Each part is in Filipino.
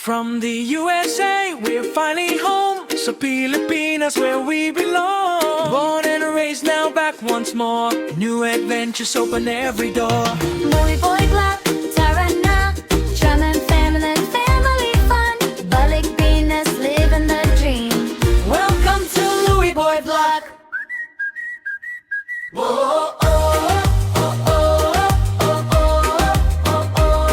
From the USA, we're finally home. So Pilipinas, where we belong. Born and raised, now back once more. New adventures open every door. Louie Boy Club, tara na. Drum and family fun. Balik Pinas, living the dream. Welcome to Louie Boy Block. Whoa, oh, oh, oh, oh, oh, oh, oh, oh, oh.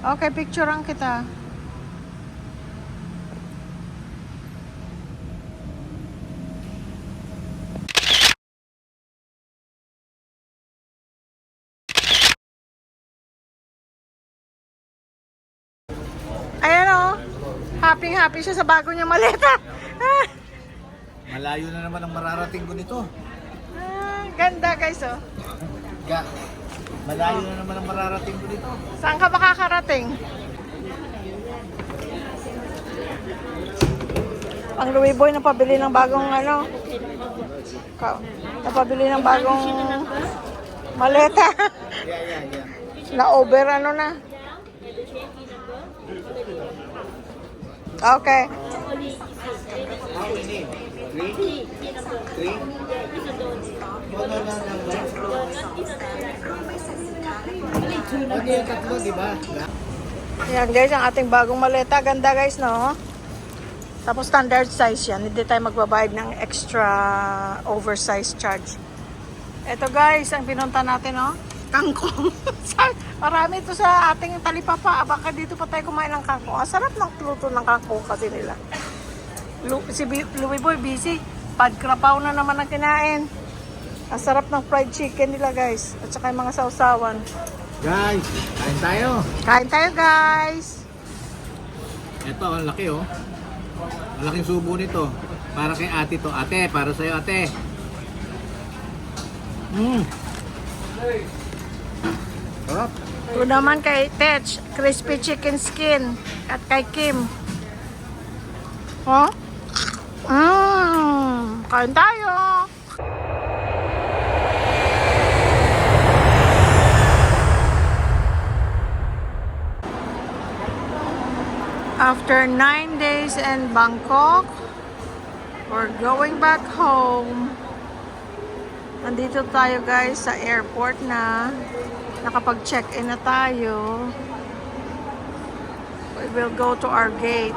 Okay, picturean kita. Ayan o. Happy siya sa bago niyang maleta. Malayo na naman ang mararating ko nito. Ganda guys oh. Malayo na naman ang mararating ko nito. Saan ka makakarating? Ang Louie Boy napabili ng bagong ano. Napabili ng bagong maleta. Yeah. Na over ano na. Okay. How many? Three? Three? Okay, tatlo, di ba? Yan guys, ang ating bagong maleta. Ganda guys, no? Tapos standard size yan. Hindi tayo magbabayad ng extra oversized charge. Ito guys, ang pinunta natin, no? Kangkong. Marami ito sa ating talipapa. Baka dito pa tayo kumain ng kangkong. Ang sarap ng luto ng kangkong kasi nila. Si Louie Boy busy. Padkrapaw na naman ang kinain. Ang sarap ng fried chicken nila guys. At saka yung mga sausawan. Guys, kain tayo. Kain tayo guys. Ito, ang laki oh. Malaking subo nito. Para kay ate to. Ate, para sa'yo ate. Sarap. Ito naman kay Tech, crispy chicken skin. At kay Kim. Oh? Kain tayo. After 9 days in Bangkok, we're going back home. Nandito tayo guys sa airport na. Nakapag-check-in na tayo. We will go to our gate.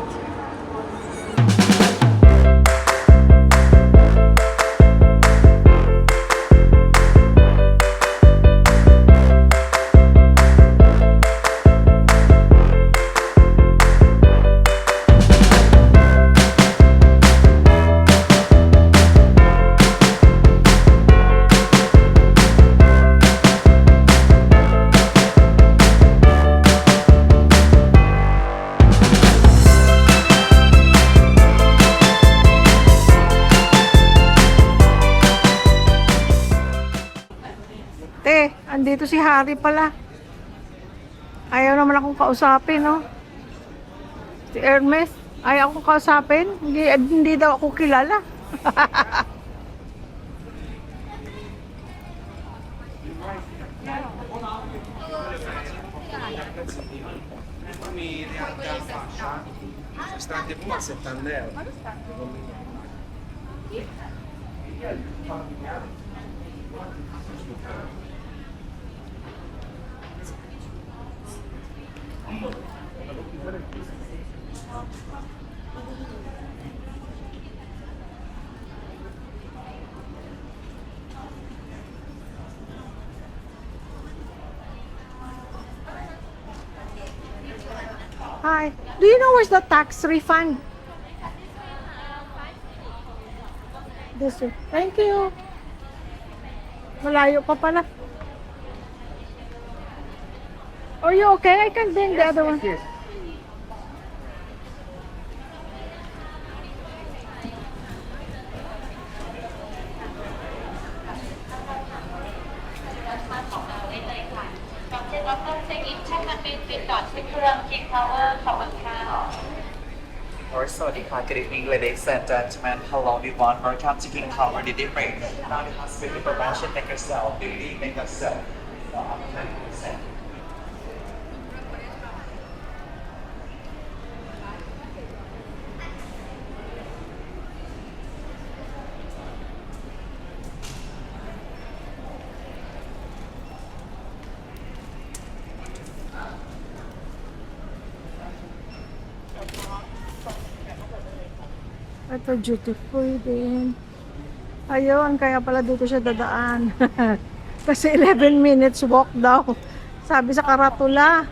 Andito si Harry pala. Ayaw naman akong kausapin, no? Si Hermes, ayaw akong kausapin. Hindi daw ako kilala. Hi. Do you know where's the tax refund? This way. Thank you. Malayo pa pala. Are you okay? I can bring the other one. Or Sodika, good evening, ladies and gentlemen. Hello, everyone. Welcome to King Power the Different. Now the hospital prevention, make yourself, beauty, make yourself. Ito, duty free din. Ayun, kaya pala dito siya dadaan. Kasi 11 minutes walk daw. Sabi sa karatula.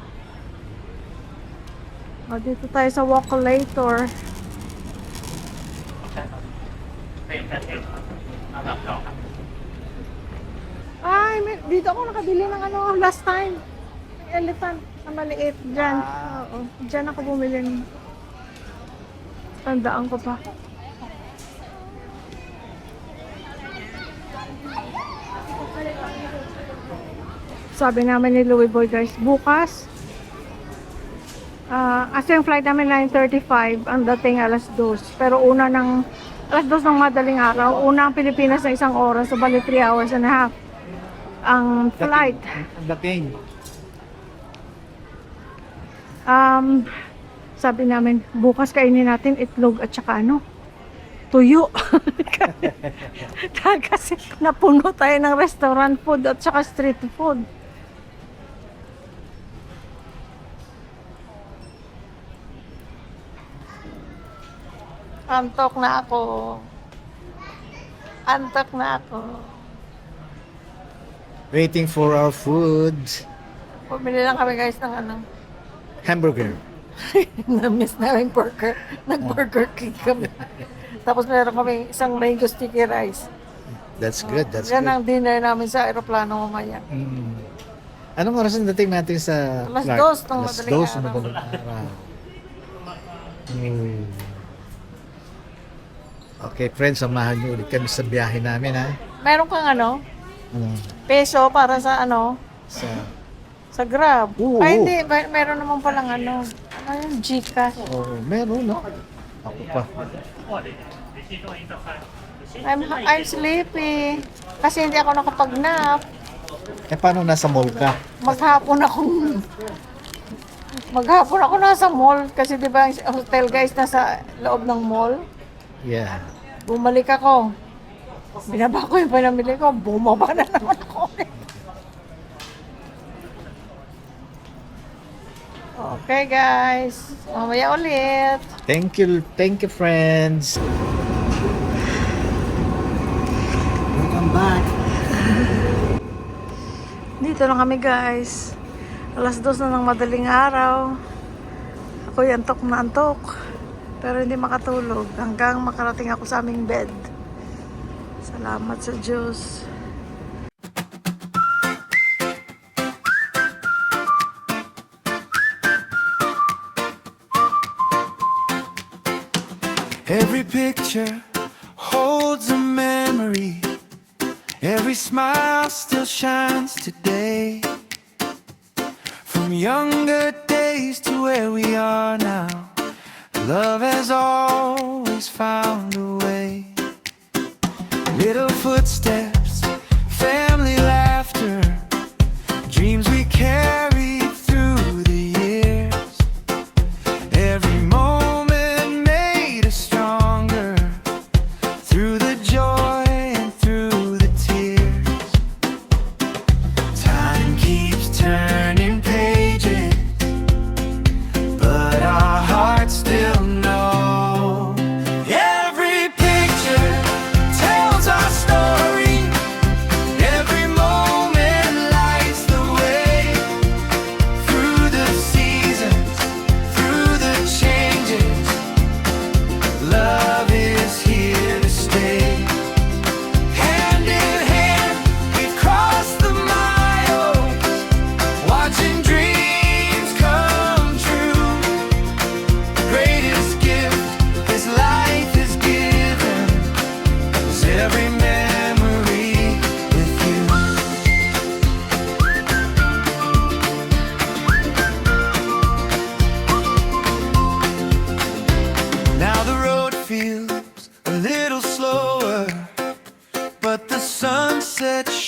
O, dito tayo sa walk later. Ay, dito ako nakabili ng ano last time. Yung elephant na maliit dyan. Oo, dyan ako bumili. Tandaan ko pa. Sabi namin ni Louie Boy guys, bukas kasi yung flight namin 9:35, ang dating alas 2. Pero una ng alas 2 ng madaling araw, una ang Pilipinas na 1 oras, so bali 3 hours and a half ang flight. Dating. Sabi namin, bukas kainin natin itlog at saka ano, tuyo. Kasi napuno tayo ng restaurant food at saka street food. Antok na ako. Antok na ako. Waiting for our food. Bumili lang kami guys ng ano. Hamburger. Na-miss namin burger. Nag-burger king kami. Tapos meron kami isang mango sticky rice. That's good, that's Yan good. ang dinner namin sa aeroplano mamaya. Anong oras ang dating natin sa Alas Clark? 2 ng Alas madaling 2 ng araw. madaling araw. Okay, friends, samahan niyo ulit kami sa biyahe namin, ha? Meron kang ano, Ano? peso para sa ano, Sa... sa Grab. Oo, Ay, oo. hindi. Meron naman palang ano. Ano yung Gcash? Oh, meron, no? Ako pa. I'm sleepy. Kasi hindi ako nakapag-nap. Eh, paano nasa mall ka? Maghapon ako nasa mall. Kasi di ba ang hotel guys nasa loob ng mall. Yeah. Bumalik ako. Binaba ko yung pinamili ko. Bumaba na naman ako. Okay guys. Mamaya ulit. Thank you, friends. Welcome back. Dito lang kami guys. Alas 2 na ng madaling araw. Ako'y antok na antok. Pero hindi makatulog hanggang makarating ako sa aming bed. Salamat sa Diyos. Every picture holds a memory. Every smile still shines today. From younger days to where we are now, love has always found a way. Little footsteps, family laughter, dreams we carried through the years. Every moment made us stronger, through the joy and through the tears. Time keeps turning pages, but our hearts still know. Every picture tells our story. Every moment lights the way.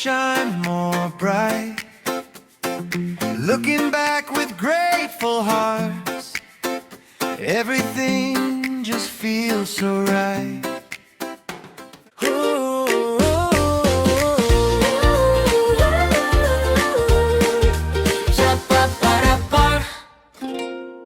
shine more bright. Looking back with grateful hearts, everything just feels so right.